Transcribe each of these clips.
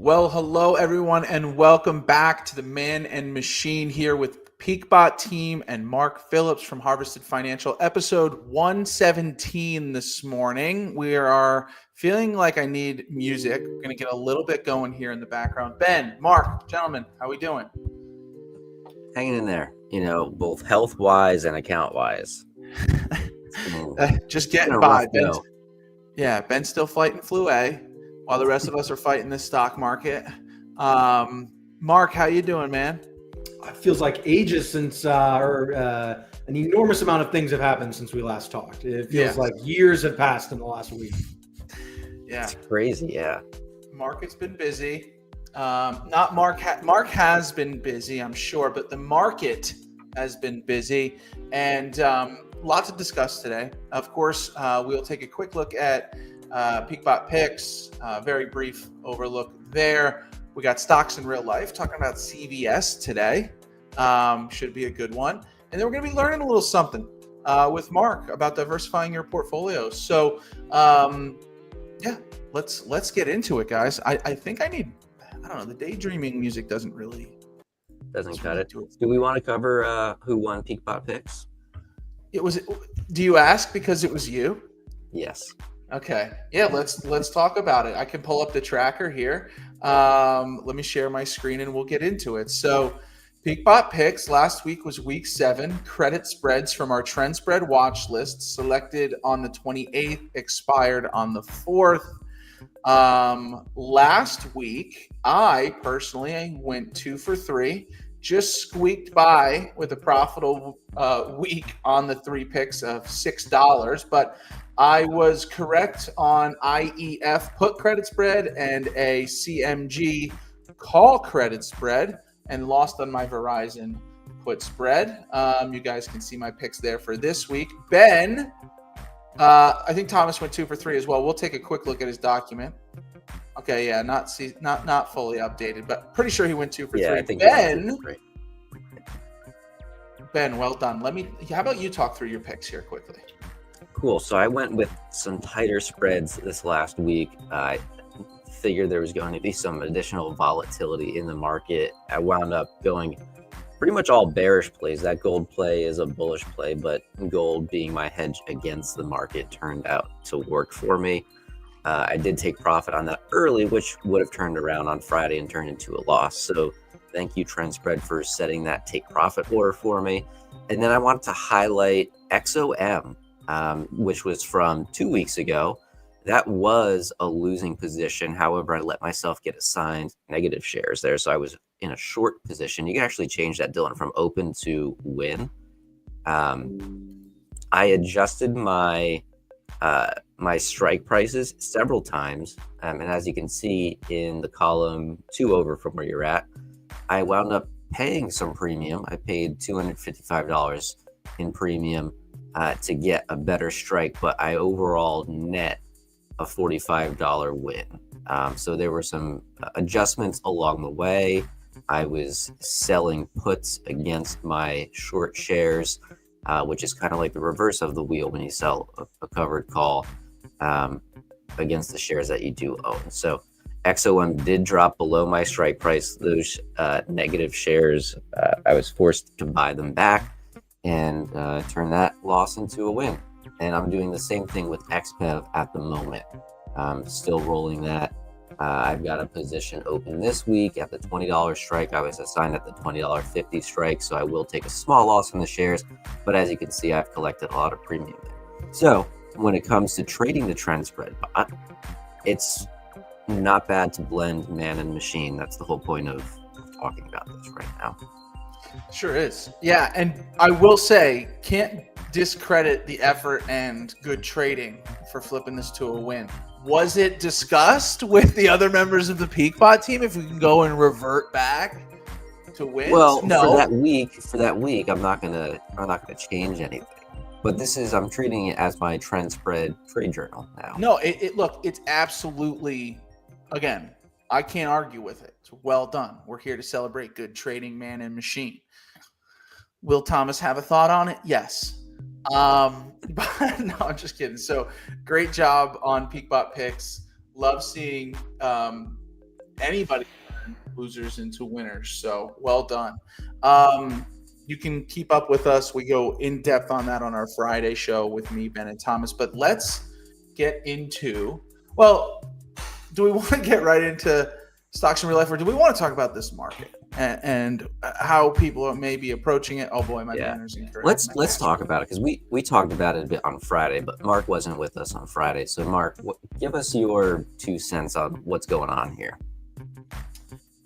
Well, hello everyone, and welcome back to the Man and Machine here with PeakBot team and Mark Phillips from Harvested Financial, episode 117 this morning. We are feeling like I need music. We're going to get a little bit going here in the background. Ben, Mark, gentlemen, how we doing? Hanging in there, both health-wise and account-wise. Just getting by. Ben's still fighting flu A, while the rest of us are fighting this stock market. Mark, how you doing, man? It feels like ages since an enormous amount of things have happened since we last talked. It feels like years have passed in the last week. Yeah, it's crazy. Yeah, market's been busy. Not Mark. Mark has been busy, I'm sure, but the market has been busy, and lots to discuss today. Of course, we'll take a quick look at PeakBot picks, very brief overlook there. We got stocks in real life, talking about CVS today. Should be a good one. And then we're going to be learning a little something with Mark about diversifying your portfolio. So, let's get into it, guys. I think I don't know, the daydreaming music doesn't cut it. Do we want to cover who won PeakBot picks? Do you ask because it was you? Yes. Okay. Yeah, let's talk about it. I can pull up the tracker here. Let me share my screen and we'll get into it. So PeakBot picks last week was week 7. Credit spreads from our trend spread watch list selected on the 28th, expired on the 4th. Last week, I personally went 2 for 3. Just squeaked by with a profitable week on the 3 picks of $6, but I was correct on IEF put credit spread and a CMG call credit spread, and lost on my Verizon put spread. You guys can see my picks there for this week. Ben, I think Thomas went 2 for 3 as well. We'll take a quick look at his document. Okay, yeah, not fully updated, but pretty sure he went 2 for 3. I think Ben, well done. How about you talk through your picks here quickly? Cool. So I went with some tighter spreads this last week. I figured there was going to be some additional volatility in the market. I wound up going pretty much all bearish plays. That gold play is a bullish play, but gold being my hedge against the market turned out to work for me. I did take profit on that early, which would have turned around on Friday and turned into a loss. So thank you, Trend Spread, for setting that take profit order for me. And then I wanted to highlight XOM, which was from 2 weeks ago. That was a losing position. However, I let myself get assigned negative shares there. So I was in a short position. You can actually change that, Dillon, from open to win. I adjusted my strike prices several times. And as you can see in the column 2 over from where you're at, I wound up paying some premium. I paid $255 in premium to get a better strike, but I overall net a $45 win. So there were some adjustments along the way. I was selling puts against my short shares, which is kind of like the reverse of the wheel when you sell a covered call against the shares that you do own. So XOM did drop below my strike price. Those negative shares, I was forced to buy them back and turn that loss into a win. And I'm doing the same thing with XPEV at the moment. Still rolling that. I've got a position open this week at the $20 strike. I was assigned at the $20.50 strike, so I will take a small loss from the shares. But as you can see, I've collected a lot of premium there. So when it comes to trading the trend spread bot, it's not bad to blend man and machine. That's the whole point of talking about this right now. Sure is. Yeah, and I will say, can't discredit the effort and good trading for flipping this to a win. Was it discussed with the other members of the PeakBot team if we can go and revert back to wins? Well, no. For that week, I'm not gonna change anything. But I'm treating it as my trend spread trade journal now. No, look, it's absolutely, again, I can't argue with it. It's well done. We're here to celebrate good trading, man and machine. Will Thomas have a thought on it? Yes. But no, I'm just kidding. So great job on PeakBot picks. Love seeing anybody turn losers into winners. So well done. You can keep up with us. We go in depth on that on our Friday show with me, Ben, and Thomas. But let's get into, well, do we want to get right into stocks in real life, or do we want to talk about this market and how people may be approaching it? Oh boy, my banner's incorrect. Let's talk about it, because we talked about it a bit on Friday, but Mark wasn't with us on Friday. So Mark, give us your 2 cents on what's going on here.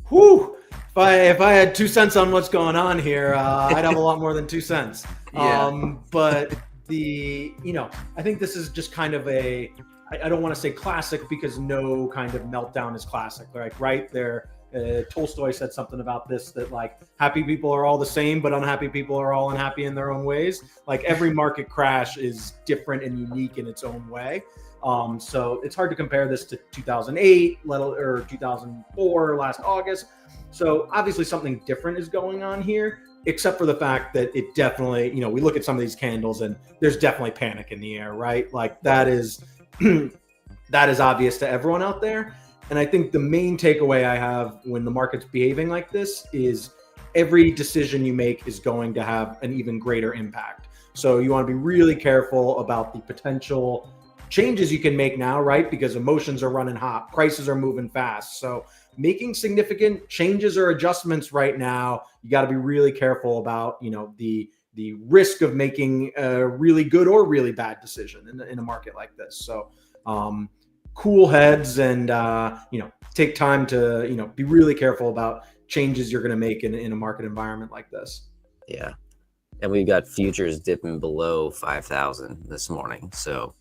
Whew. If I had 2 cents on what's going on here, I'd have a lot more than 2 cents. Yeah. But I think this is just kind of I don't want to say classic, because no kind of meltdown is classic. Like right there, Tolstoy said something about this, that like happy people are all the same, but unhappy people are all unhappy in their own ways. Like every market crash is different and unique in its own way. So it's hard to compare this to 2008 or 2004 last August. So obviously something different is going on here, except for the fact that it definitely, we look at some of these candles and there's definitely panic in the air, right? Like that is obvious to everyone out there. And I think the main takeaway I have when the market's behaving like this is every decision you make is going to have an even greater impact. So you want to be really careful about the potential changes you can make now, right? Because emotions are running hot, prices are moving fast. So making significant changes or adjustments right now, you got to be really careful about, the risk of making a really good or really bad decision in a market like this. So cool heads and, take time to, be really careful about changes you're going to make in a market environment like this. Yeah. And we've got futures dipping below 5,000 this morning. So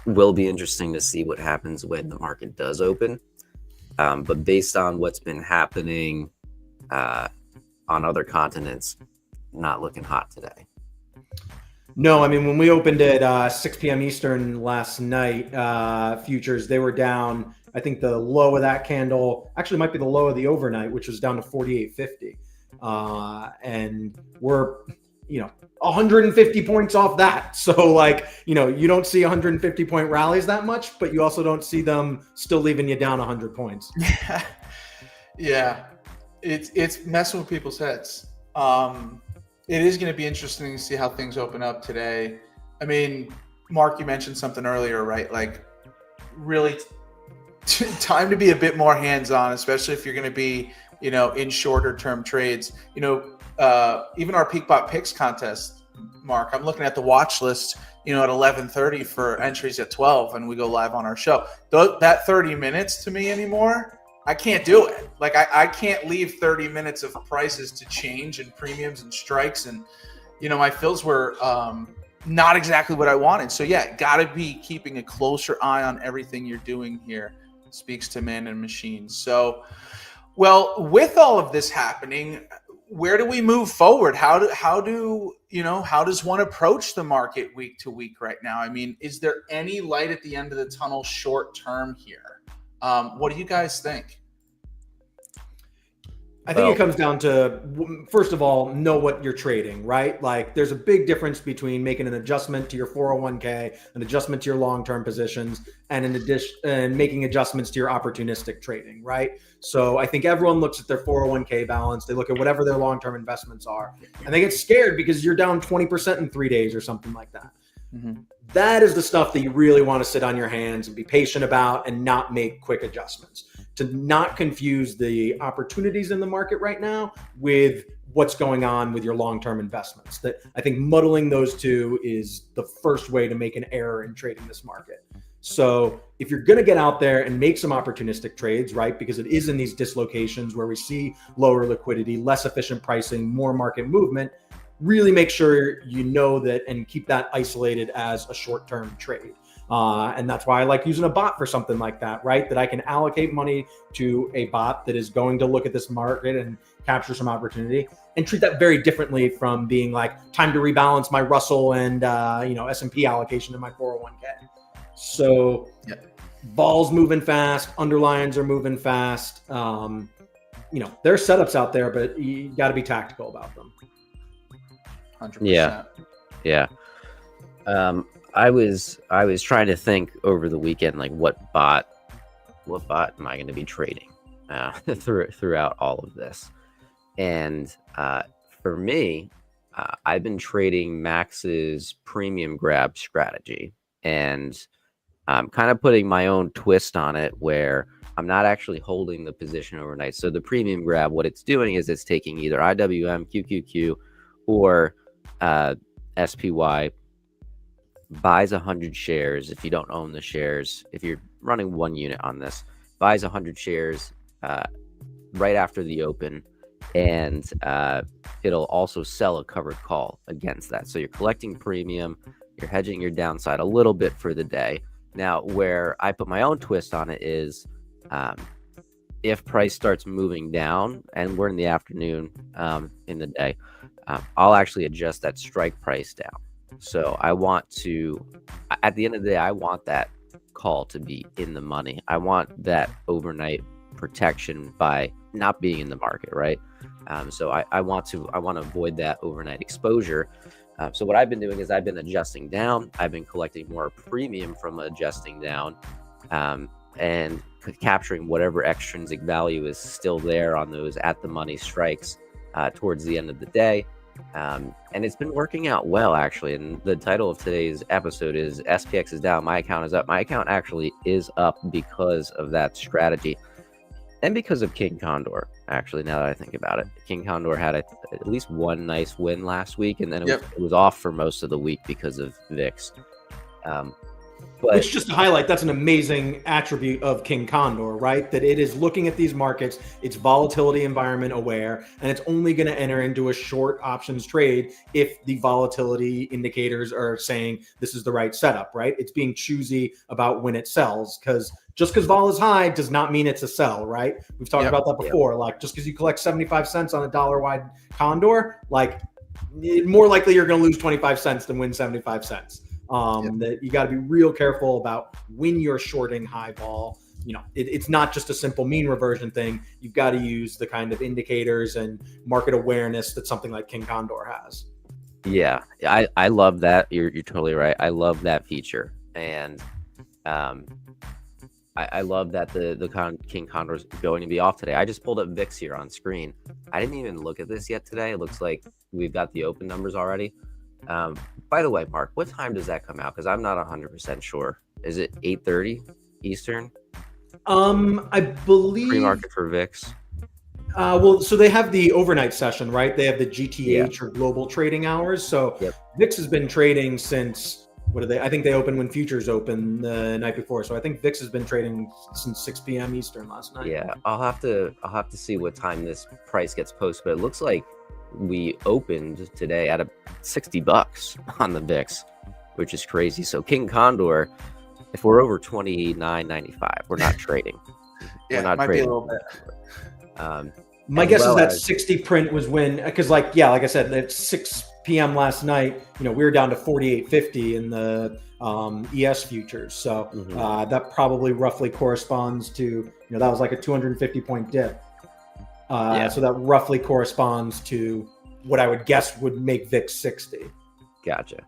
will be interesting to see what happens when the market does open. But based on what's been happening on other continents, not looking hot today. No, I mean, when we opened at 6 p.m. Eastern last night, futures, they were down. I think the low of that candle actually might be the low of the overnight, which was down to 48.50. And we're, 150 points off that. So like, you don't see 150 point rallies that much, but you also don't see them still leaving you down 100 points. Yeah. It's messing with people's heads. It is going to be interesting to see how things open up today. I mean, Mark, you mentioned something earlier, right? Like really time to be a bit more hands-on, especially if you're going to be, in shorter term trades. Even our PeakBot picks contest, Mark, I'm looking at the watch list, at 11:30 for entries at 12, and we go live on our show. That 30 minutes to me anymore, I can't do it. Like I can't leave 30 minutes of prices to change and premiums and strikes. And, my fills were not exactly what I wanted. So yeah, got to be keeping a closer eye on everything you're doing here. Speaks to man and machine. So, well, with all of this happening, where do we move forward? How does one approach the market week to week right now? I mean, is there any light at the end of the tunnel short term here? What do you guys think? I think it comes down to, first of all, know what you're trading, right? Like there's a big difference between making an adjustment to your 401k, an adjustment to your long-term positions, and making adjustments to your opportunistic trading, right? So I think everyone looks at their 401k balance. They look at whatever their long-term investments are, and they get scared because you're down 20% in 3 days or something like that. Mm-hmm. That is the stuff that you really want to sit on your hands and be patient about and not make quick adjustments. To not confuse the opportunities in the market right now with what's going on with your long-term investments. That I think muddling those two is the first way to make an error in trading this market. So if you're going to get out there and make some opportunistic trades, right, because it is in these dislocations where we see lower liquidity, less efficient pricing, more market movement, really make sure you know that and keep that isolated as a short-term trade. And that's why I like using a bot for something like that, right? That I can allocate money to a bot that is going to look at this market and capture some opportunity, and treat that very differently from being like time to rebalance my Russell and S&P allocation in my 401k. So Vol's moving fast, underlines are moving fast. There are setups out there, but you got to be tactical about them. 100%. Yeah. I was trying to think over the weekend, like what bot am I going to be trading? throughout all of this. And for me, I've been trading Max's premium grab strategy, and I'm kind of putting my own twist on it where I'm not actually holding the position overnight. So the premium grab, what it's doing is it's taking either IWM, QQQ, or SPY, buys 100 shares. If you don't own the shares, if you're running 1 unit on this, buys 100 shares right after the open, and it'll also sell a covered call against that. So you're collecting premium, you're hedging your downside a little bit for the day. Now, where I put my own twist on it is if price starts moving down, and we're in the afternoon in the day, I'll actually adjust that strike price down. So I want to, at the end of the day, I want that call to be in the money. I want that overnight protection by not being in the market, right? So I want to avoid that overnight exposure. So what I've been doing is I've been adjusting down. I've been collecting more premium from adjusting down, and capturing whatever extrinsic value is still there on those at the money strikes towards the end of the day. And it's been working out well, actually. And the title of today's episode is SPX is down, my account is up. My account actually is up because of that strategy. And because of King Condor, actually, now that I think about it. King Condor had at least one nice win last week, and then it was off for most of the week because of VIX. But which, just to highlight, that's an amazing attribute of King Condor, right? That it is looking at these markets, it's volatility environment aware, and it's only going to enter into a short options trade if the volatility indicators are saying this is the right setup, right? It's being choosy about when it sells, because just because vol is high does not mean it's a sell, right? We've talked about that before. Like, just because you collect 75 cents on a dollar-wide Condor, like, more likely you're going to lose 25 cents than win 75 cents. That you got to be real careful about when you're shorting high vol. You know, it's not just a simple mean reversion thing. You've got to use the kind of indicators and market awareness that something like King Condor has. Yeah, I love that. You're totally right. I love that feature, and I love that the King Condor is going to be off today. I just pulled up VIX here on screen. I didn't even look at this yet today. It looks like we've got the open numbers already. By the way, Mark, what time does that come out? Because I'm not 100% sure. Is it 8:30 Eastern? I believe pre-market for VIX. Well, so they have the overnight session, right? They have the GTH or global trading hours. So VIX has been trading since, I think they opened when futures opened the night before. So I think VIX has been trading since 6 p.m. Eastern last night. Yeah, I'll have to see what time this price gets posted. But it looks like we opened today at $60 on the VIX, which is crazy. So King Condor, if we're over 29.95, we're not trading. Yeah, we're not might trading. Be a little bit. My guess is that 60 print was when, because like I said, at 6 p.m. last night, we were down to 48.50 in the ES futures. So that probably roughly corresponds to, that was like a 250 point dip. So that roughly corresponds to what I would guess would make VIX 60. Gotcha.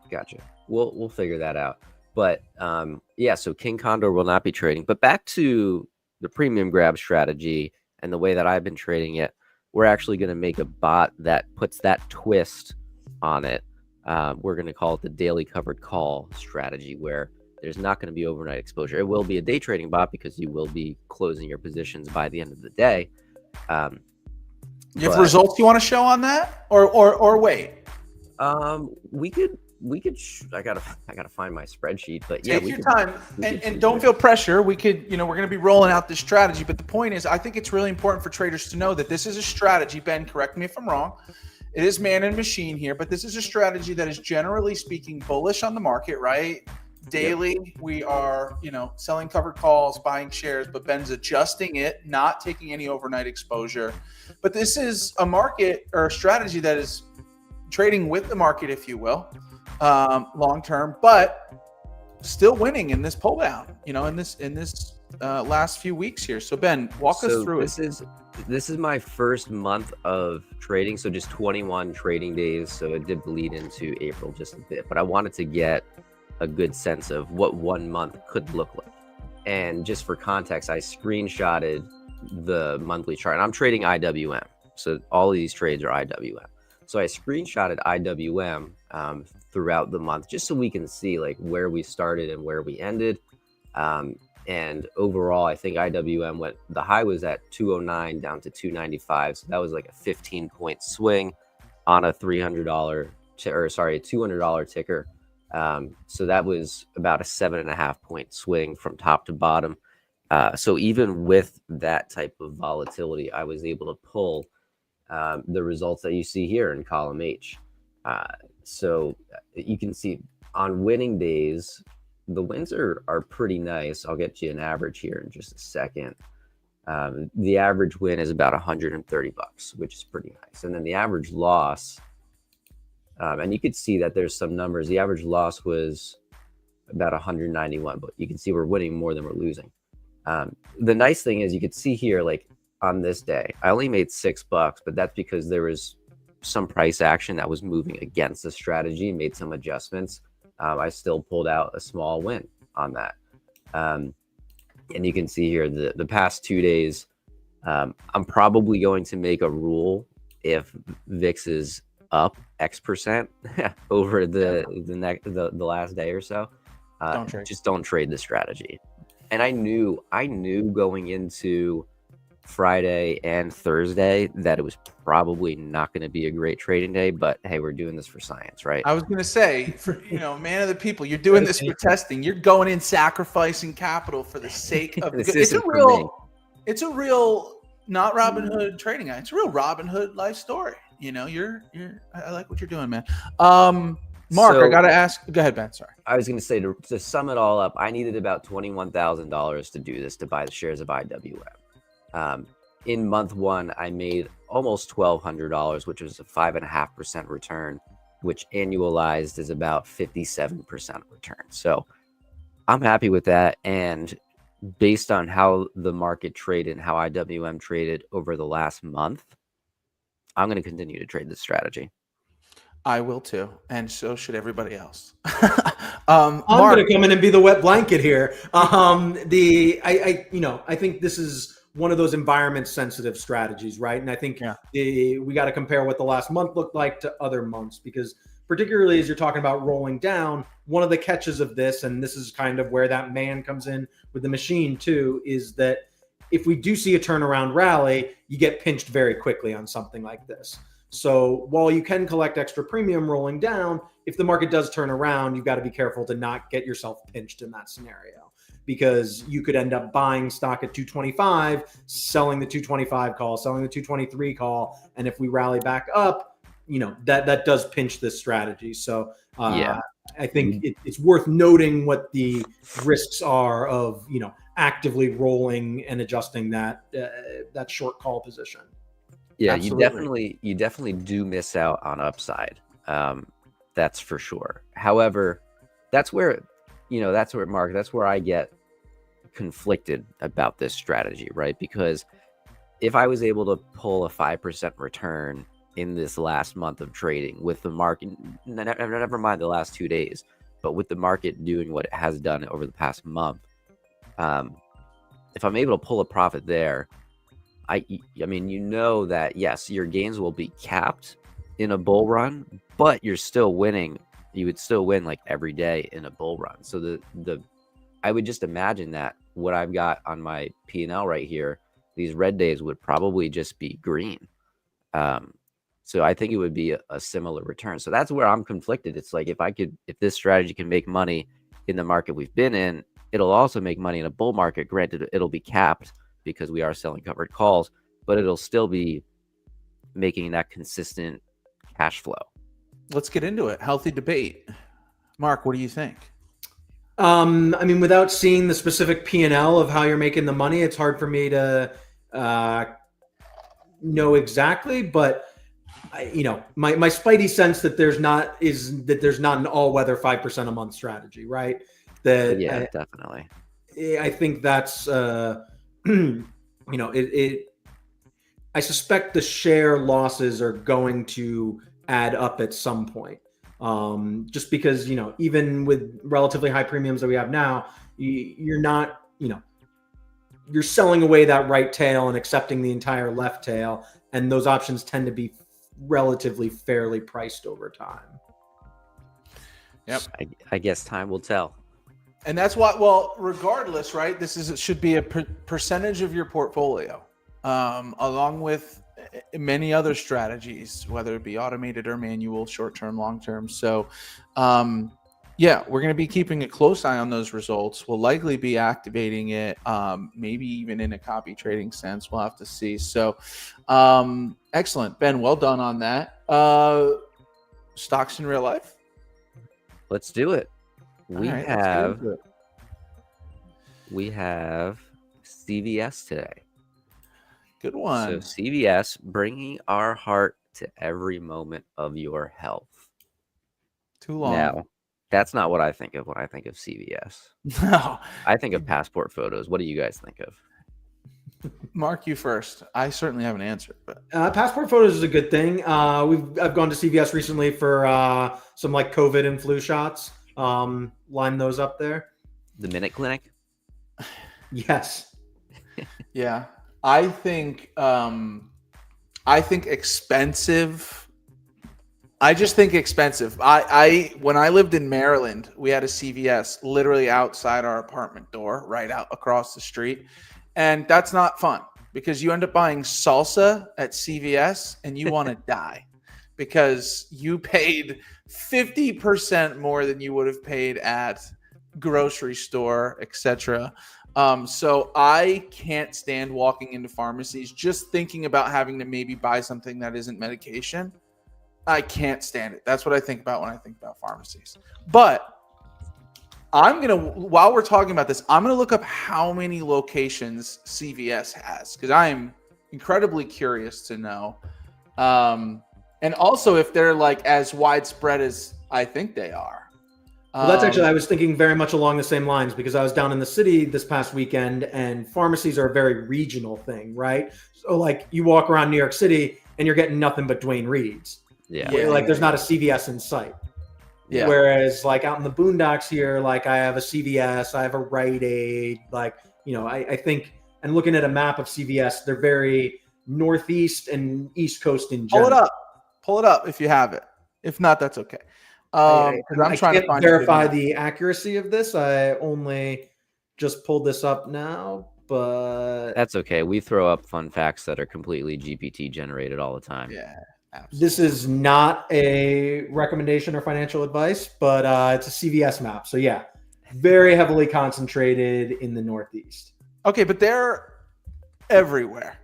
We'll figure that out. But so King Condor will not be trading. But back to the premium grab strategy and the way that I've been trading it, we're actually going to make a bot that puts that twist on it. We're going to call it the daily covered call strategy, where there's not going to be overnight exposure. It will be a day trading bot because you will be closing your positions by the end of the day. You have results you want to show on that, or wait? We could. I gotta find my spreadsheet, but take your time and don't feel pressure. We could, we're going to be rolling out this strategy, but the point is, I think it's really important for traders to know that this is a strategy. Ben, correct me if I'm wrong. It is man and machine here, but this is a strategy that is generally speaking bullish on the market, right? Daily, we are, selling covered calls, buying shares, but Ben's adjusting it, not taking any overnight exposure. But this is a market or a strategy that is trading with the market, if you will, long term, but still winning in this pull down, in this last few weeks here. So Ben, walk us through it. This is my first month of trading, so just 21 trading days. So it did bleed into April just a bit, but I wanted to get a good sense of what 1 month could look like. And just for context, I screenshotted the monthly chart. And I'm trading IWM. So all of these trades are IWM. So I screenshotted IWM throughout the month just so we can see like where we started and where we ended. And overall, I think IWM the high was at 209 down to 295. So that was like a 15-point swing on a $200 ticker. So that was about a 7.5-point swing from top to bottom. So even with that type of volatility, I was able to pull the results that you see here in column H. So you can see on winning days, the wins are pretty nice. I'll get you an average here in just a second. The average win is about $130, which is pretty nice. And then the average loss, and you could see that there's some numbers. The average loss was about 191, but you can see we're winning more than we're losing. The nice thing is you could see here, like on this day, I only made $6, but that's because there was some price action that was moving against the strategy, made some adjustments. I still pulled out a small win on that. And you can see here the past 2 days, I'm probably going to make a rule if VIX is up X% over the last day or so. Just don't trade the strategy. And I knew going into Friday and Thursday that it was probably not going to be a great trading day, but hey, we're doing this for science, right? I was going to say, for man of the people, you're doing this for testing. You're going in sacrificing capital for the sake of it's a real not Robinhood trading guy. It's a real Robinhood life story. I like what you're doing, man. Mark, I got to ask. Go ahead, Ben. Sorry. I was going to say to sum it all up, I needed about $21,000 to do this, to buy the shares of IWM. In month one, I made almost $1,200, which was a 5.5% return, which annualized is about 57% return. So I'm happy with that. And based on how the market traded and how IWM traded over the last month, I'm going to continue to trade this strategy. I will too, and so should everybody else. I'm going to come in and be the wet blanket here. I think this is one of those environment sensitive strategies, right? And I think we got to compare what the last month looked like to other months, because particularly as you're talking about rolling down, one of the catches of this, and this is kind of where that man comes in with the machine too, is that if we do see a turnaround rally, you get pinched very quickly on something like this. So while you can collect extra premium rolling down, if the market does turn around, you've got to be careful to not get yourself pinched in that scenario, because you could end up buying stock at 225, selling the 225 call, selling the 223 call. And if we rally back up, that does pinch this strategy. So I think it's worth noting what the risks are of, actively rolling and adjusting that short call position. Yeah, absolutely. You definitely do miss out on upside. That's for sure. However, that's where Mark, that's where I get conflicted about this strategy, right? Because if I was able to pull a 5% return in this last month of trading with the market, never mind the last 2 days, but with the market doing what it has done over the past month, if I'm able to pull a profit there, I mean, that yes, your gains will be capped in a bull run, but you're still winning. You would still win like every day in a bull run. So I would just imagine that what I've got on my P&L right here, these red days would probably just be green. So I think it would be a similar return. So that's where I'm conflicted. It's like if this strategy can make money in the market we've been in, it'll also make money in a bull market. Granted, it'll be capped because we are selling covered calls, but it'll still be making that consistent cash flow. Let's get into it. Healthy debate. Mark, what do you think? Without seeing the specific P&L of how you're making the money, it's hard for me to know exactly, but my spidey sense that there's not an all-weather 5% a month strategy, right? Definitely. I think that's I suspect the share losses are going to add up at some point. Just because, even with relatively high premiums that we have now, you're not you're selling away that right tail and accepting the entire left tail, and those options tend to be relatively fairly priced over time. Yep. I guess time will tell. And that's what, well, regardless, right? It should be a percentage of your portfolio, along with many other strategies, whether it be automated or manual, short-term, long-term. So, yeah, we're going to be keeping a close eye on those results. We'll likely be activating it, maybe even in a copy trading sense. We'll have to see. So, excellent. Ben, well done on that. Stocks in real life? Let's do it. We All right, have CVS today. Good one. So CVS, bringing our heart to every moment of your health. Too long. Now, that's not what I think of when I think of CVS. No. I think of passport photos. What do you guys think of? Mark, you first. I certainly have an answer, but Passport photos is a good thing. I've gone to CVS recently for some like COVID and flu shots. Line those up there. The Minute Clinic? Yes. yeah. I think expensive. I just think expensive. When I lived in Maryland, we had a CVS literally outside our apartment door, right out across the street. And that's not fun because you end up buying salsa at CVS and you want to die because you paid 50% more than you would have paid at grocery store, etc. So I can't stand walking into pharmacies just thinking about having to maybe buy something that isn't medication. I can't stand it. That's what I think about when I think about pharmacies. But while we're talking about this, I'm going to look up how many locations CVS has because I am incredibly curious to know. And also if they're like as widespread as I think they are. Well, that's actually, I was thinking very much along the same lines because I was down in the city this past weekend and pharmacies are a very regional thing, right? So like you walk around New York City and you're getting nothing but Duane Reads. Yeah. Like there's not a CVS in sight. Yeah. Whereas like out in the boondocks here, like I have a CVS, I have a Rite Aid, like, you know, I think, and looking at a map of CVS, they're very Northeast and East Coast in general. Pull it up if you have it. If not, that's okay. I'm trying to verify the accuracy of this. I only just pulled this up now, but that's okay. We throw up fun facts that are completely GPT generated all the time. Yeah. Absolutely. This is not a recommendation or financial advice, but it's a CVS map. So yeah, very heavily concentrated in the Northeast. Okay, but they're everywhere.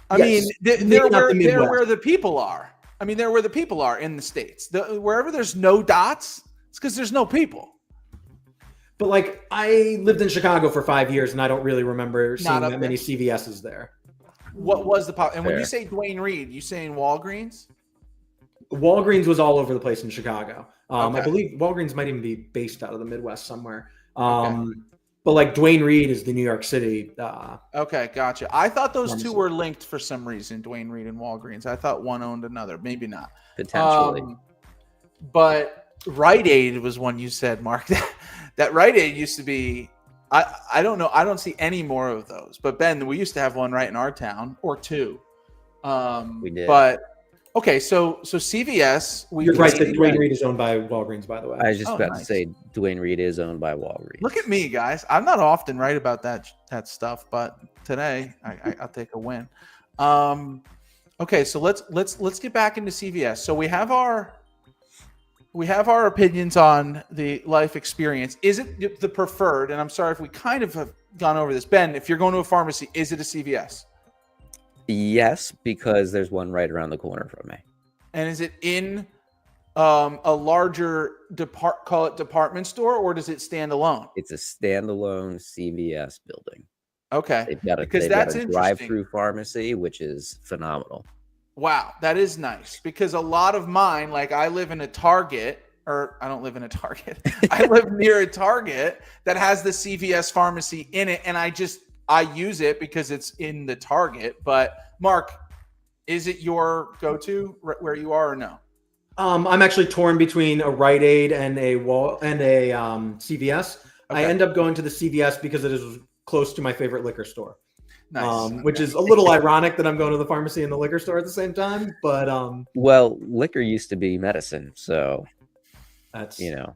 I mean, they're where the people are. I mean, they're where the people are in the States. Wherever there's no dots, it's because there's no people. But like, I lived in Chicago for 5 years, and I don't really remember seeing that many CVSs there. What was the pop? And when you say Duane Reade, you saying Walgreens? Walgreens was all over the place in Chicago. Okay. I believe Walgreens might even be based out of the Midwest somewhere. But like Duane Reade is the New York City. Okay, gotcha. I thought those two were linked for some reason, Duane Reade and Walgreens. I thought one owned another. Maybe not. Potentially. But Rite Aid was one you said, Mark. That Rite Aid used to be... I don't know. I don't see any more of those. But Ben, we used to have one right in our town, or two. We did. But okay, so CVS. You're right that Duane Reade is owned by Walgreens, by the way. I was just about to say Duane Reade is owned by Walgreens. Look at me, guys. I'm not often right about that stuff, but today I'll take a win. Okay, so let's get back into CVS. So we have our opinions on the life experience. Is it the preferred? And I'm sorry if we kind of have gone over this. Ben, if you're going to a pharmacy, is it a CVS? Yes, because there's one right around the corner from me. And is it in a larger department store, or does it stand alone? It's a standalone CVS building. Okay. They've got a drive-through pharmacy, which is phenomenal. Wow, that is nice because a lot of mine, like I live in a Target, or I don't live in a Target. I live near a Target that has the CVS pharmacy in it, and I use it because it's in the Target. But Mark, is it your go-to where you are or no? I'm actually torn between a Rite Aid and a CVS. Okay. I end up going to the CVS because it is close to my favorite liquor store. Nice. Which is a little ironic that I'm going to the pharmacy and the liquor store at the same time. But well, liquor used to be medicine, so that's yeah,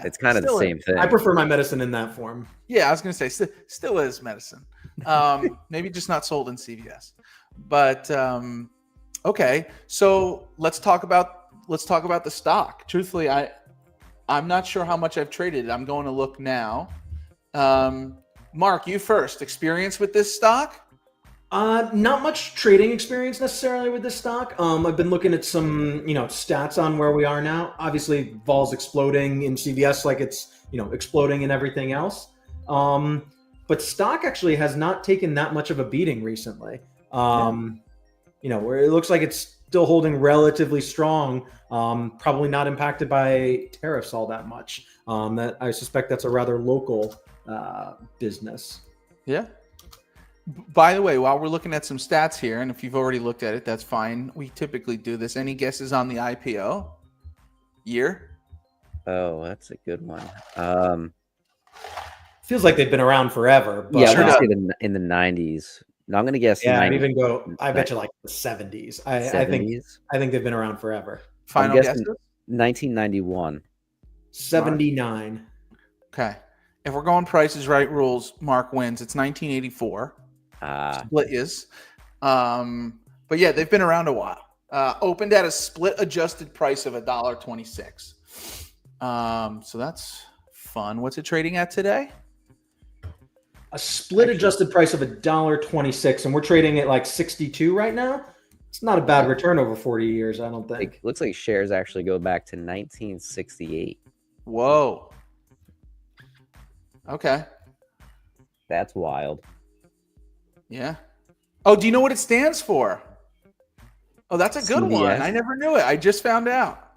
it's kind of the still same thing. I prefer my medicine in that form. Yeah, I was going to say still is medicine. Maybe just not sold in CVS. But okay, so let's talk about the stock. Truthfully, I'm not sure how much I've traded. I'm going to look now. Mark, you first. Experience with this stock? Not much trading experience necessarily with this stock. I've been looking at some, stats on where we are now. Obviously, vol's exploding in CVS like it's, exploding in everything else. But stock actually has not taken that much of a beating recently. Where it looks like it's still holding relatively strong. Probably not impacted by tariffs all that much. That I suspect that's a rather local business. Yeah. By the way, while we're looking at some stats here, and if you've already looked at it, that's fine. We typically do this. Any guesses on the IPO year? Oh, that's a good one. Feels like they've been around forever. But Yeah, I'm gonna say in the 90s. No, I'm gonna guess. Yeah, 90, I'd even go. I bet you like the 70s. I think they've been around forever. Final guesses? 1991. 79. Okay. If we're going Prices Right rules, Mark wins. It's 1984. Split is. But yeah, they've been around a while. Opened at a split adjusted price of $1.26. So that's fun. What's it trading at today? A split adjusted price of $1.26, and we're trading at like 62 right now. It's not a bad return over 40 years, I don't think. Looks like shares actually go back to 1968. Whoa. Okay. That's wild. Yeah. Oh, do you know what it stands for? Oh, that's a good CVS? one. I never knew it. I just found out.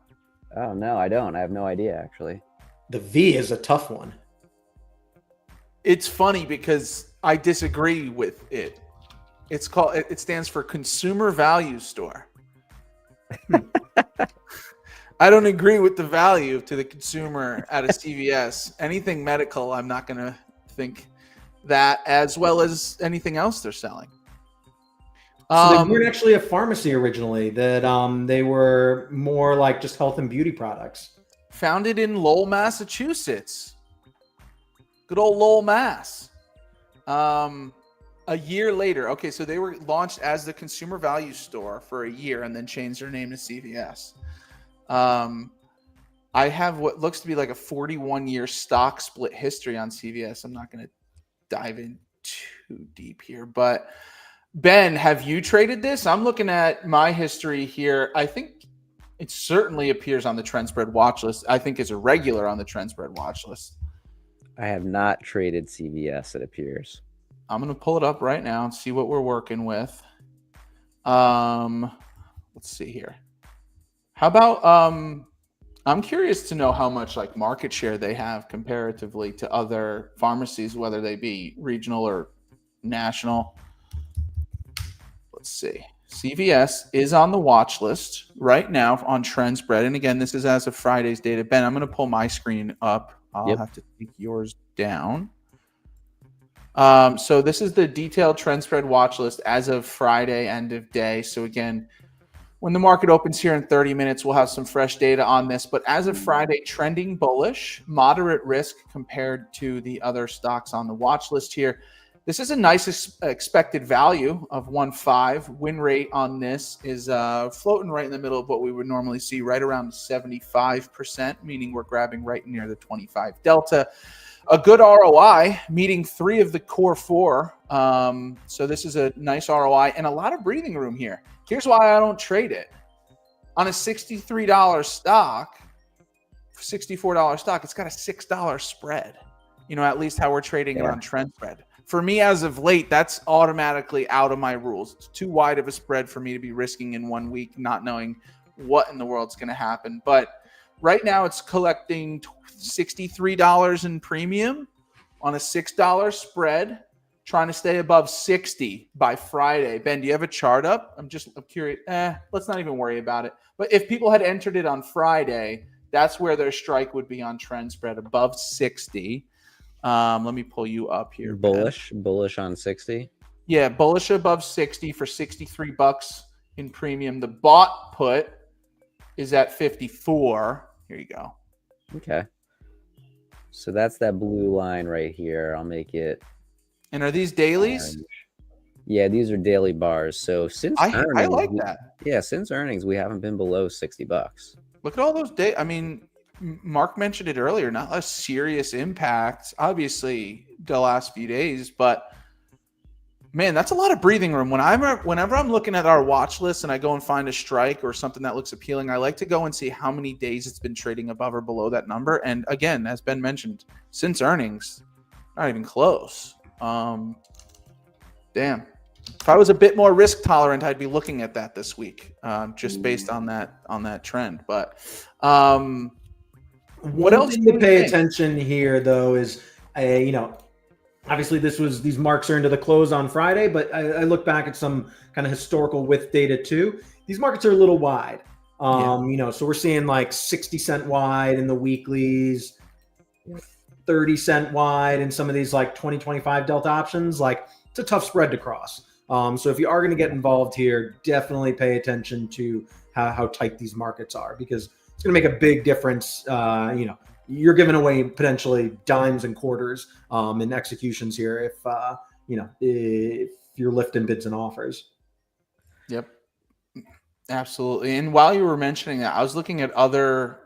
Oh, no, I don't. I have no idea, actually. The V is a tough one. It's funny because I disagree with it. It stands for Consumer Value Store. I don't agree with the value to the consumer at a CVS. Anything medical, I'm not going to think that, as well as anything else they're selling. So they weren't actually a pharmacy originally. That they were more like just health and beauty products. Founded in Lowell, Massachusetts. Good old Lowell, Mass. A year later, okay, so they were launched as the Consumer Value Store for a year and then changed their name to CVS. I have what looks to be like a 41-year stock split history on CVS. I'm not going to dive in too deep here, but Ben, have you traded this? I'm looking at my history here. I think it certainly appears on the trend spread watch list. I think it's a regular on the trend spread watch list. I have not traded CVS, it appears. I'm going to pull it up right now and see what we're working with. Let's see here. How about I'm curious to know how much like market share they have comparatively to other pharmacies, whether they be regional or national. Let's see. CVS is on the watch list right now on TrendSpread. And again, this is as of Friday's data. Ben, I'm going to pull my screen up. I'll have to take yours down. So this is the detailed TrendSpread watch list as of Friday, end of day. So again, when the market opens here in 30 minutes, we'll have some fresh data on this. But as of Friday, trending bullish, moderate risk compared to the other stocks on the watch list here. This is a nice expected value of 1.5. Win rate on this is floating right in the middle of what we would normally see, right around 75%, meaning we're grabbing right near the 25 delta. A good ROI, meeting 3 of the core 4. So this is a nice ROI and a lot of breathing room here. Here's why I don't trade it. On a $63 stock, $64 stock, it's got a $6 spread. At least how we're trading it on TrendSpread. For me, as of late, that's automatically out of my rules. It's too wide of a spread for me to be risking in 1 week, not knowing what in the world's going to happen. But right now, it's collecting $63 in premium on a $6 spread, trying to stay above 60 by Friday. Ben, do you have a chart up? I'm curious. Let's not even worry about it. But if people had entered it on Friday, that's where their strike would be on TrendSpread, above 60. Let me pull you up here. Ben. Bullish on 60. Yeah, bullish above 60 for $63 in premium. The bought put is at 54. Here you go. Okay. So that's that blue line right here. I'll make it. And are these dailies? Orange. Yeah, these are daily bars. So since I earnings, like that. Yeah, since earnings, we haven't been below $60. Look at all those days. I mean, Mark mentioned it earlier, not a serious impact, obviously, the last few days, but man, that's a lot of breathing room. Whenever I'm looking at our watch list and I go and find a strike or something that looks appealing, I like to go and see how many days it's been trading above or below that number. And again, as Ben mentioned, since earnings, not even close. Damn. If I was a bit more risk tolerant, I'd be looking at that this week, just based on that trend. But what else to pay attention here, though, is obviously these marks are into the close on Friday, but I look back at some kind of historical width data too. These markets are a little wide. So we're seeing like 60-cent wide in the weeklies, 30-cent wide in some of these like 20-25 delta options. Like, it's a tough spread to cross. So if you are going to get involved here, definitely pay attention to how tight these markets are, because it's going to make a big difference. You're giving away potentially dimes and quarters in executions here if you're lifting bids and offers. Yep, absolutely. And while you were mentioning that, I was looking at other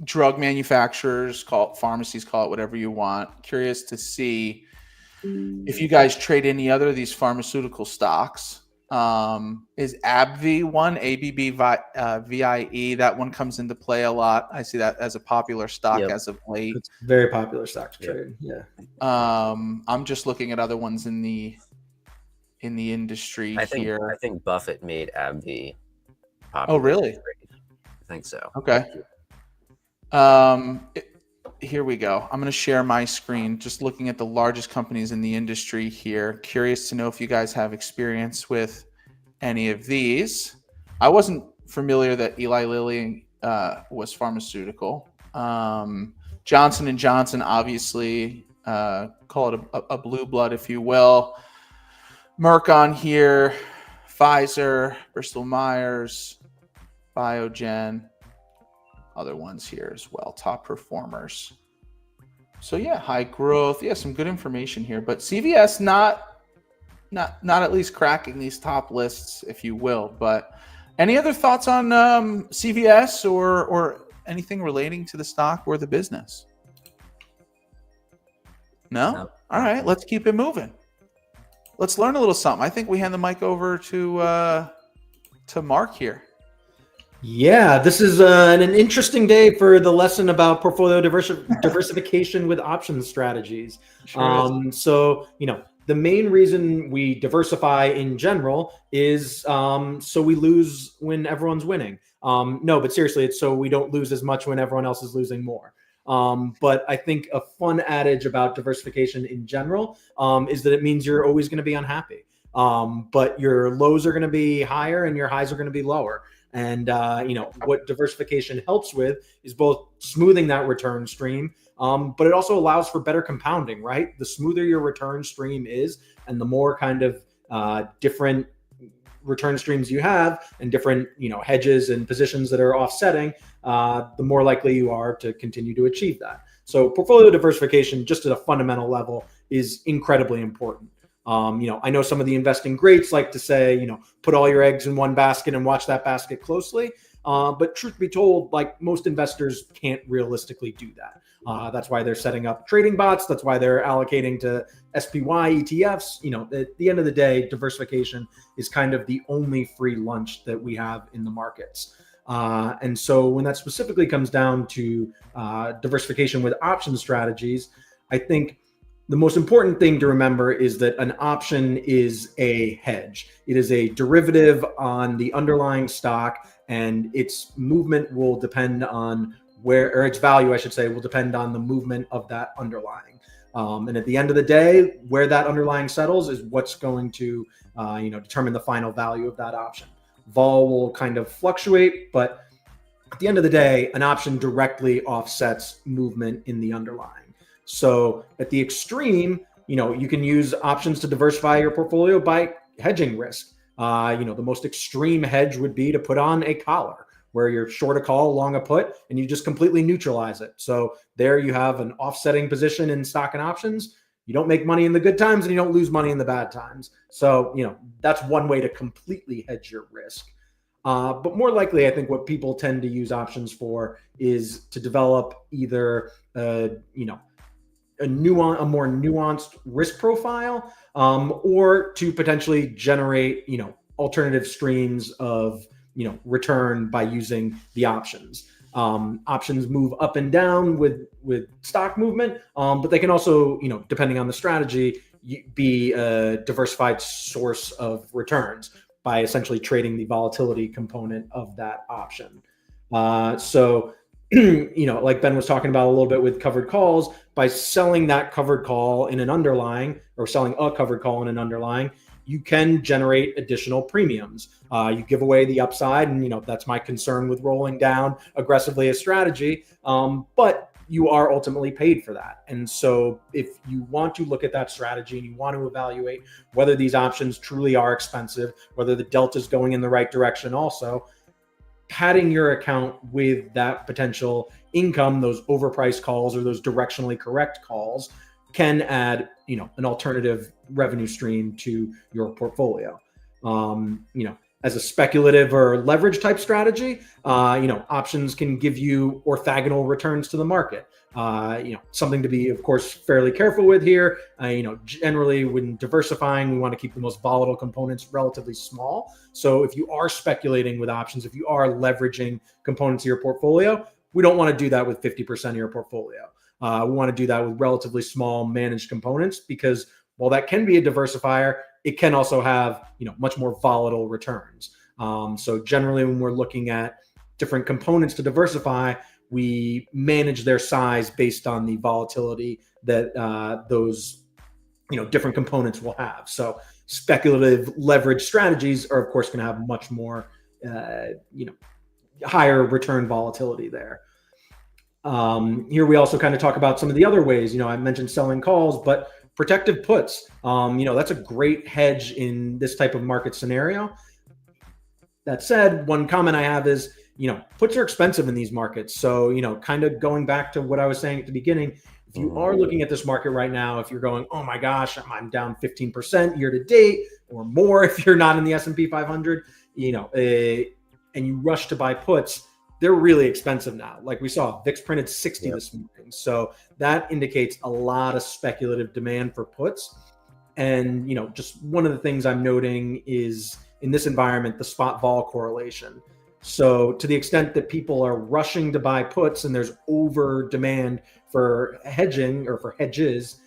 drug manufacturers, call it pharmacies, call it whatever you want. Curious to see if you guys trade any other of these pharmaceutical stocks. Is AbbVie one, ABBVIE? That one comes into play a lot. I see that as a popular stock as of late. It's a very popular stock to trade. Yeah. I'm just looking at other ones in the industry here. I think Buffett made AbbVie popular. Oh, really? I think so. Okay. Here we go. I'm going to share my screen, just looking at the largest companies in the industry here. Curious to know if you guys have experience with any of these. I wasn't familiar that Eli Lilly was pharmaceutical. Johnson & Johnson, obviously, call it a blue blood, if you will. Merck on here, Pfizer, Bristol Myers, Biogen. Other ones here as well, top performers. So yeah, high growth. Yeah, some good information here. But CVS not at least cracking these top lists, if you will. But any other thoughts on CVS or anything relating to the stock or the business? No? All right, let's keep it moving. Let's learn a little something. I think we hand the mic over to Mark here. Yeah, this is an interesting day for the lesson about portfolio diversification with option strategies. So, the main reason we diversify in general is so we lose when everyone's winning. No, but seriously, it's so we don't lose as much when everyone else is losing more. But I think a fun adage about diversification in general is that it means you're always going to be unhappy. But your lows are going to be higher and your highs are going to be lower. And, what diversification helps with is both smoothing that return stream, but it also allows for better compounding, right? The smoother your return stream is, and the more kind of different return streams you have and different, hedges and positions that are offsetting, the more likely you are to continue to achieve that. So portfolio diversification, just at a fundamental level, is incredibly important. I know some of the investing greats like to say, put all your eggs in one basket and watch that basket closely. But truth be told, like, most investors can't realistically do that. That's why they're setting up trading bots. That's why they're allocating to SPY ETFs. At the end of the day, diversification is kind of the only free lunch that we have in the markets. And so when that specifically comes down to diversification with option strategies, I think the most important thing to remember is that an option is a hedge. It is a derivative on the underlying stock, and its movement will depend on its value, I should say, will depend on the movement of that underlying. And at the end of the day, where that underlying settles is what's going to, determine the final value of that option. Vol will kind of fluctuate, but at the end of the day, an option directly offsets movement in the underlying. So at the extreme, you can use options to diversify your portfolio by hedging risk. The most extreme hedge would be to put on a collar where you're short a call, long a put, and you just completely neutralize it. So there you have an offsetting position in stock and options. You don't make money in the good times and you don't lose money in the bad times. So, that's one way to completely hedge your risk. But more likely, I think what people tend to use options for is to develop either, a more nuanced risk profile, or to potentially generate, alternative streams of, return by using the options. Options move up and down with stock movement, but they can also, depending on the strategy, be a diversified source of returns by essentially trading the volatility component of that option. So, like Ben was talking about a little bit with covered calls, by selling that covered call in an underlying, or selling a covered call in an underlying, you can generate additional premiums. You give away the upside, and that's my concern with rolling down aggressively a strategy. But you are ultimately paid for that. And so if you want to look at that strategy and you want to evaluate whether these options truly are expensive, whether the delta is going in the right direction, also padding your account with that potential income, those overpriced calls or those directionally correct calls, can add, an alternative revenue stream to your portfolio. As a speculative or leverage type strategy, options can give you orthogonal returns to the market. Something to be, of course, fairly careful with here. Generally when diversifying, we want to keep the most volatile components relatively small. So if you are speculating with options, if you are leveraging components of your portfolio, we don't want to do that with 50% of your portfolio. We want to do that with relatively small managed components, because while that can be a diversifier, it can also have, much more volatile returns. So generally when we're looking at different components to diversify, we manage their size based on the volatility that those, different components will have. So speculative leverage strategies are, of course, going to have much more, higher return volatility there. Here we also kind of talk about some of the other ways. I mentioned selling calls, but protective puts, that's a great hedge in this type of market scenario. That said, one comment I have is, puts are expensive in these markets. So, kind of going back to what I was saying at the beginning, if you are looking at this market right now, if you're going, oh my gosh, I'm down 15% year to date or more, if you're not in the S&P 500, and you rush to buy puts, they're really expensive now. Like we saw, VIX printed 60 this morning. So that indicates a lot of speculative demand for puts. And, just one of the things I'm noting is in this environment, the spot vol correlation. So to the extent that people are rushing to buy puts and there's over demand for hedging or for hedges,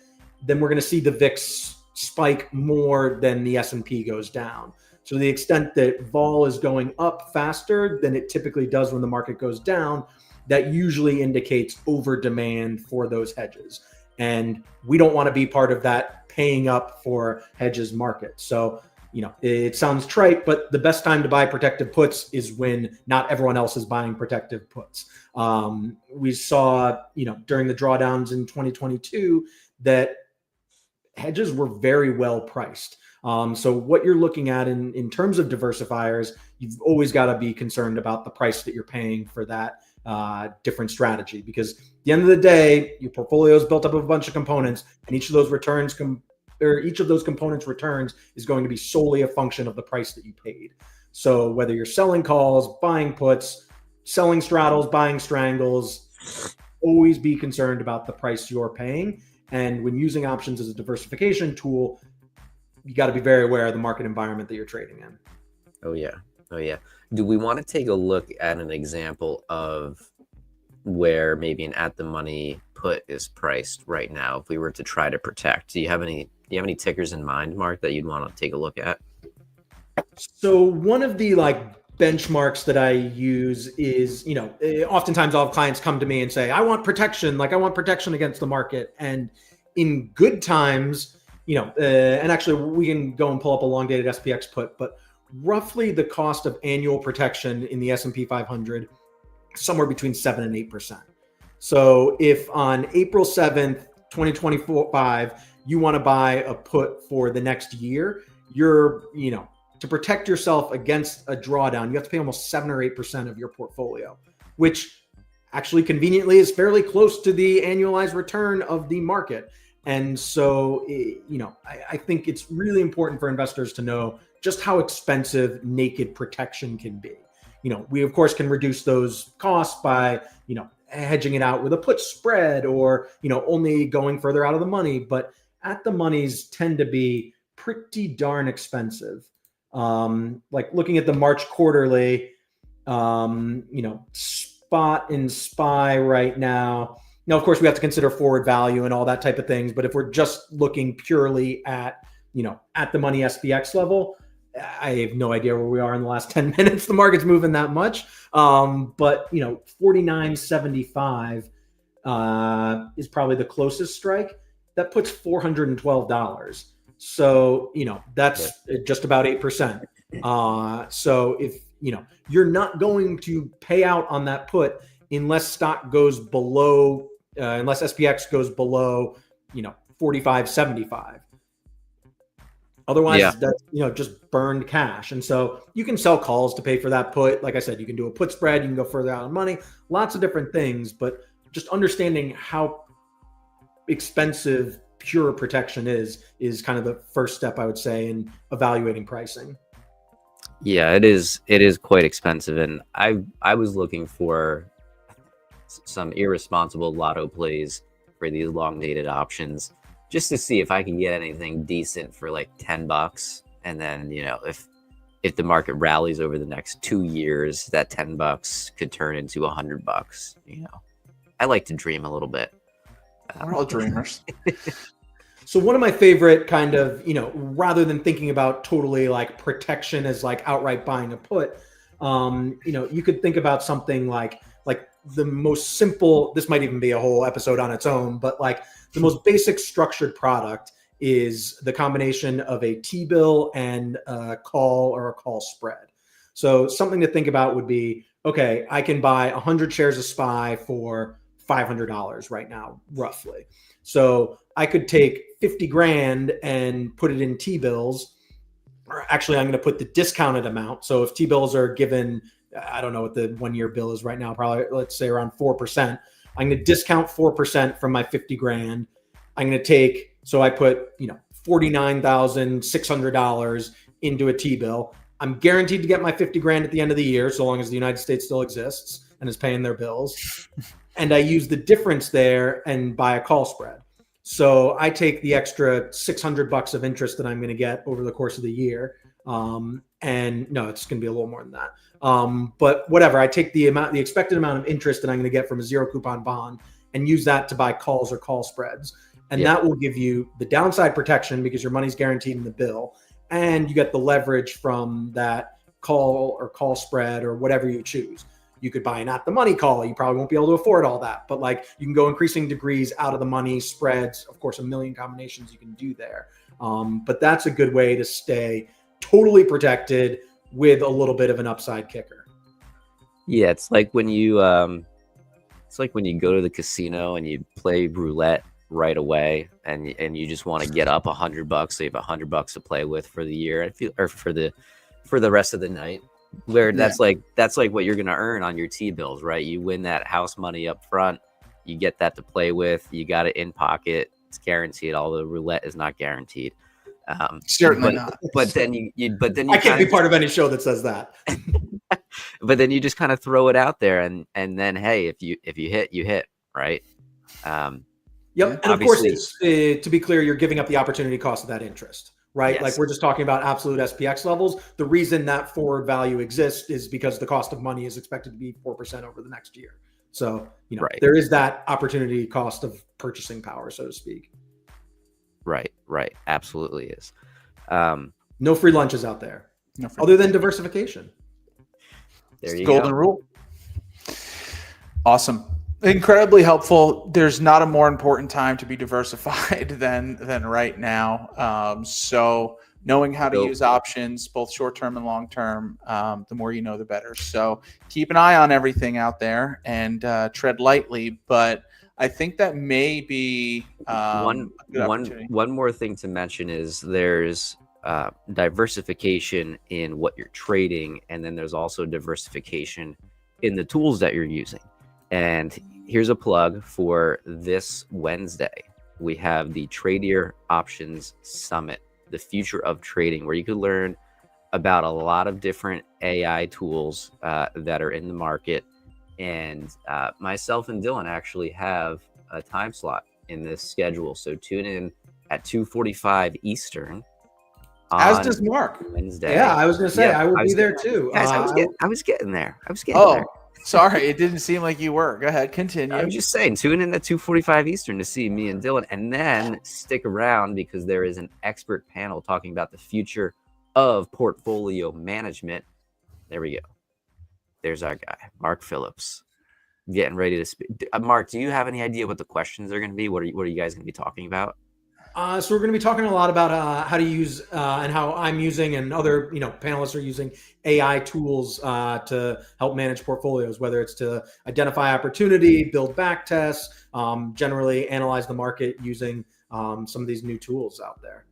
then we're going to see the VIX spike more than the S&P goes down. So to the extent that vol is going up faster than it typically does when the market goes down, that usually indicates over demand for those hedges. And we don't want to be part of that paying up for hedges market. So, it sounds trite, but the best time to buy protective puts is when not everyone else is buying protective puts. We saw, during the drawdowns in 2022 that hedges were very well priced. So what you're looking at in terms of diversifiers, you've always got to be concerned about the price that you're paying for that different strategy, because at the end of the day, your portfolio is built up of a bunch of components, and each of those components returns is going to be solely a function of the price that you paid. So whether you're selling calls, buying puts, selling straddles, buying strangles, always be concerned about the price you're paying. And when using options as a diversification tool, you got to be very aware of the market environment that you're trading in. Oh yeah. Do we want to take a look at an example of where maybe an at the money put is priced right now if we were to try to protect? Do you have any tickers in mind, Mark, that you'd want to take a look at? So one of the benchmarks that I use is, oftentimes I'll have clients come to me and say, I want protection against the market. And in good times, and actually we can go and pull up a long dated SPX put, but roughly the cost of annual protection in the S&P 500, somewhere between 7 and 8%. So if on April 7th, 2025, you want to buy a put for the next year, you're, to protect yourself against a drawdown, you have to pay almost 7 or 8% of your portfolio, which actually conveniently is fairly close to the annualized return of the market. And so, I think it's really important for investors to know just how expensive naked protection can be. We of course can reduce those costs by, hedging it out with a put spread or, only going further out of the money. But at the monies tend to be pretty darn expensive. Like looking at the March quarterly, spot in SPY right now. Now, of course, we have to consider forward value and all that type of things. But if we're just looking purely at, at the money SPX level, I have no idea where we are in the last 10 minutes. The market's moving that much. But 49.75 is probably the closest strike. That puts $412. So, that's just about 8%. So if, you're not going to pay out on that put unless stock goes below, unless SPX goes below, 45.75. Otherwise, that's, just burned cash. And so you can sell calls to pay for that put. Like I said, you can do a put spread, you can go further out of money, lots of different things, but just understanding how expensive pure protection is kind of the first step, I would say, in evaluating pricing. Yeah, it is quite expensive. And I was looking for some irresponsible lotto plays for these long dated options, just to see if I could get anything decent for like $10. And then, if the market rallies over the next 2 years, that $10 could turn into $100. I like to dream a little bit. We're all dreamers. So one of my favorite kind of, rather than thinking about totally like protection as like outright buying a put, you could think about something like the most simple, this might even be a whole episode on its own, but like the most basic structured product is the combination of a T-bill and a call or a call spread. So something to think about would be, okay, I can buy 100 shares of SPY for $500 right now, roughly. So I could take 50 grand and put it in T-bills, or actually I'm going to put the discounted amount. So if T-bills are given, I don't know what the 1 year bill is right now, probably let's say around 4%. I'm going to discount 4% from my 50 grand. I'm going to take, so I put, $49,600 into a T-bill. I'm guaranteed to get my 50 grand at the end of the year, so long as the United States still exists and is paying their bills. And I use the difference there and buy a call spread. So I take the extra $600 of interest that I'm going to get over the course of the year. And no, it's going to be a little more than that. But whatever, I take the expected amount of interest that I'm going to get from a zero coupon bond and use that to buy calls or call spreads. And that will give you the downside protection because your money's guaranteed in the bill. And you get the leverage from that call or call spread or whatever you choose. You could buy an at the money call. You probably won't be able to afford all that, but like you can go increasing degrees out of the money spreads. Of course, a million combinations you can do there. But that's a good way to stay totally protected with a little bit of an upside kicker. Yeah, it's like when you go to the casino and you play roulette right away, and you just want to get up $100, so you have $100 to play with for the year, or for the rest of the night. Where that's like what you're gonna earn on your T-bills, right? You win that house money up front, you get that to play with, you got it in pocket, it's guaranteed. Although roulette is not guaranteed. Certainly not. But then you I can't be part of any show that says that. But then you just kind of throw it out there, and then hey, if you hit, you hit, right? Yep. And of course, to be clear, you're giving up the opportunity cost of that interest. Right? Yes. Like we're just talking about absolute SPX levels. The reason that forward value exists is because the cost of money is expected to be 4% over the next year. So, there is that opportunity cost of purchasing power, so to speak. Right. Absolutely is. No free lunches out there, other than diversification. There you go. Golden rule. Awesome. Incredibly helpful. There's not a more important time to be diversified than right now. So knowing how to use options, both short-term and long-term, the more you know, the better. So keep an eye on everything out there and tread lightly. But I think that may be a good opportunity. One more thing to mention is there's diversification in what you're trading, and then there's also diversification in the tools that you're using. And here's a plug for this Wednesday. We have the Tradier Options Summit, the future of trading, where you could learn about a lot of different AI tools that are in the market. And myself and Dillon actually have a time slot in this schedule. So tune in at 2:45 Eastern. As does Mark. Wednesday. Yeah, I was going to say, I will be there too. Guys, I was getting there. Oh, sorry. It didn't seem like you were. Go ahead. Continue. I was just saying, tune in at 2:45 Eastern to see me and Dillon, and then stick around because there is an expert panel talking about the future of portfolio management. There we go. There's our guy, Mark Phillips, getting ready to speak. Mark, do you have any idea what the questions are going to be? What are you guys going to be talking about? So we're going to be talking a lot about how to use and how I'm using and other panelists are using AI tools to help manage portfolios, whether it's to identify opportunity, build back tests, generally analyze the market using some of these new tools out there.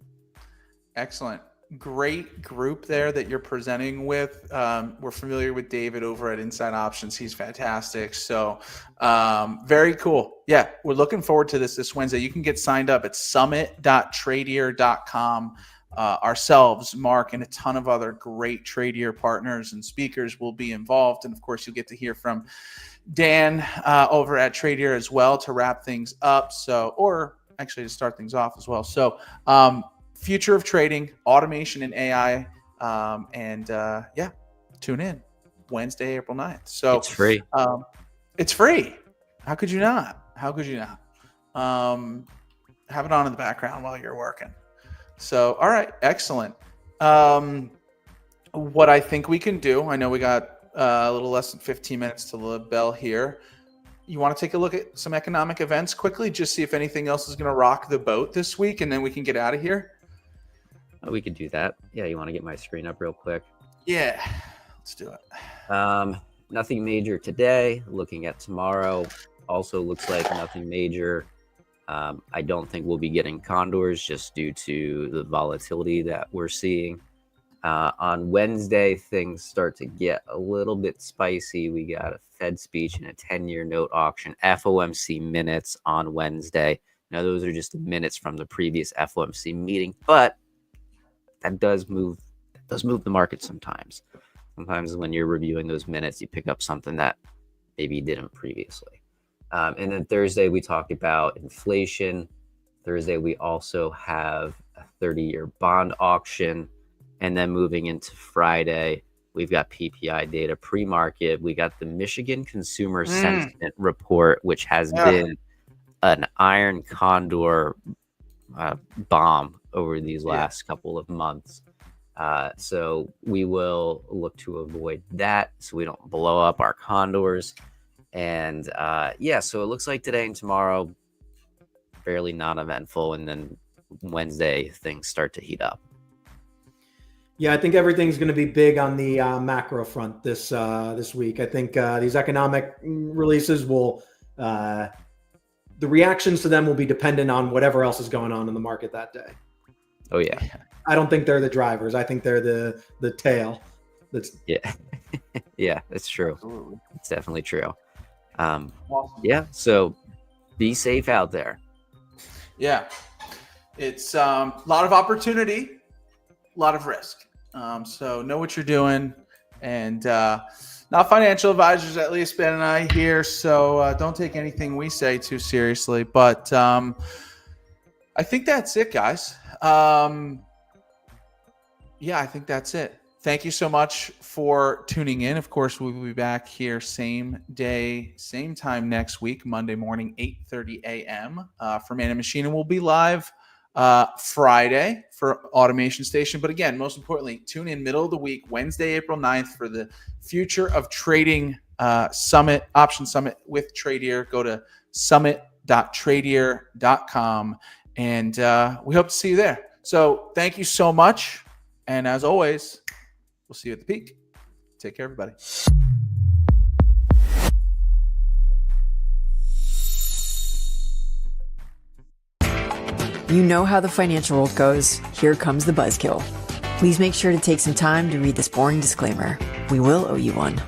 Excellent. Great group there that you're presenting with. We're familiar with David over at Inside Options. He's fantastic. So very cool. Yeah, we're looking forward to this Wednesday. You can get signed up at summit.tradier.com. Ourselves, Mark, and a ton of other great Tradier partners and speakers will be involved. And of course, you'll get to hear from Dan over at Tradier as well to wrap things up. Or actually to start things off as well. So future of trading, automation, and AI. Tune in Wednesday, April 9th. So it's free. It's free. How could you not? Have it on in the background while you're working. So, all right, excellent. What I think we can do, I know we got a little less than 15 minutes to the bell here. You want to take a look at some economic events quickly, just see if anything else is going to rock the boat this week, and then we can get out of here? We could do that. Yeah, you want to get my screen up real quick? Yeah, let's do it. Nothing major today. Looking at tomorrow, also looks like nothing major. I don't think we'll be getting condors just due to the volatility that we're seeing. On Wednesday, things start to get a little bit spicy. We got a Fed speech and a 10-year note auction, FOMC minutes on Wednesday. Now, those are just the minutes from the previous FOMC meeting, but that does move the market sometimes. Sometimes when you're reviewing those minutes, you pick up something that maybe you didn't previously. And then Thursday, we talked about inflation. Thursday, we also have a 30-year bond auction. And then moving into Friday, we've got PPI data pre-market. We got the Michigan Consumer Sentiment Report, which has been an iron condor bomb over these last couple of months. So we will look to avoid that so we don't blow up our condors. And so it looks like today and tomorrow, fairly non-eventful. And then Wednesday, things start to heat up. Yeah, I think everything's going to be big on the macro front this week. I think these economic releases will, the reactions to them will be dependent on whatever else is going on in the market that day. Oh yeah. I don't think they're the drivers. I think they're the tail. Yeah, that's true. Absolutely. It's definitely true. Awesome. Yeah, so be safe out there. Yeah, it's a lot of opportunity, a lot of risk. So know what you're doing, and not financial advisors, at least Ben and I here. So don't take anything we say too seriously. But I think that's it, guys. I think that's it. Thank you so much for tuning in. Of course, we'll be back here same day, same time next week, Monday morning, 8:30 a.m. For Man and Machine. And we'll be live Friday for Automation Station. But again, most importantly, tune in middle of the week, Wednesday, April 9th for the Future of Trading Summit, Option Summit with Tradier. Go to summit.tradier.com. And we hope to see you there. So thank you so much. And as always, we'll see you at the peak. Take care, everybody. You know how the financial world goes. Here comes the buzzkill. Please make sure to take some time to read this boring disclaimer. We will owe you one.